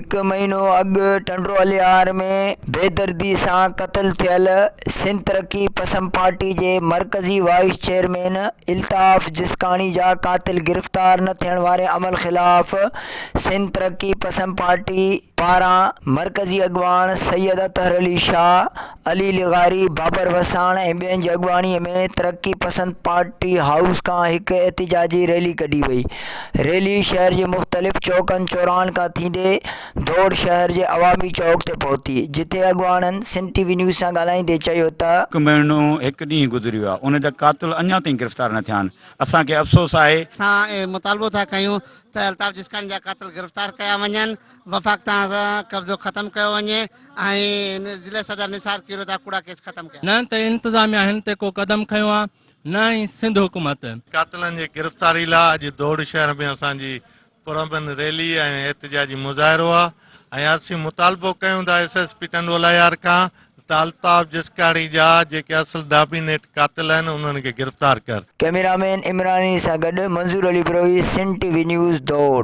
एक महीनो अॻु टंडो अलियार में बेदर्दी सां क़त्ल थियल सिंध तरक्की पसंद पार्टी जे मरकज़ी वाइस चेयरमैन इल्ताफ़ जिस्कानी जा क़ातिल गिरफ़्तार न थियण वारे अमल ख़िलाफ़ सिंध तरक्की पसंद पार्टी पारां मरकज़ी अॻवान सैयद अतहर अली शाह, अली लिग़ारी, बाबर वसाण ऐं ॿियनि जी अॻवानीअ में तरक्की पसंद पार्टी हाउस खां हिकु एहतिजाजी रैली कढी वई। रैली शहर जे मुख़्तलिफ़ चौकनि चौराहनि खां थींदे दौड़ शहर जे अवामी चौक ते पहुती, जिथे अॻवाननि सिंध टीवी न्यूज़ सां ॻाल्हाईंदे चयो त हिकु महीनो हिकु ॾींहुं गुज़रियो आहे, उन जा क़ातिल अञा ताईं गिरफ़्तार न थिया आहिनि। असांखे अफ़सोस आहे। असां मुतालबो था कयूं त अल्ताफ़ जिस्कानी जा क़ातिल गिरफ़्तार कया वञनि, वफ़ाक़ तां कब्ज़ो ख़तमु कयो वञे ऐं ज़िले सदर निसार कीरो जा कूड़ा केस ख़तमु कया। न त इंतिज़ामिया हिन ते को क़दम खयो आहे, न ई सिंध हुकूमत। क़ातिलनि जे गिरफ़्तारी लाइ अॼु दौड़ शहर में असांजी पुरअमन रैली ऐं एहतिजाजी मुज़ाहिरो आहे ऐं असीं मुतालबो कयूं था SSP टंडो अलियार खां त अल्ताफ़ जिस्कानी जा जेके असल दाबिनेट क़ातिल आहिनि उन्हनि खे गिरफ़्तार कर। कैमरामैन इमरानी सां गॾु मंज़ूर अली बरोई, सिंध टीवी न्यूज़ दौड़।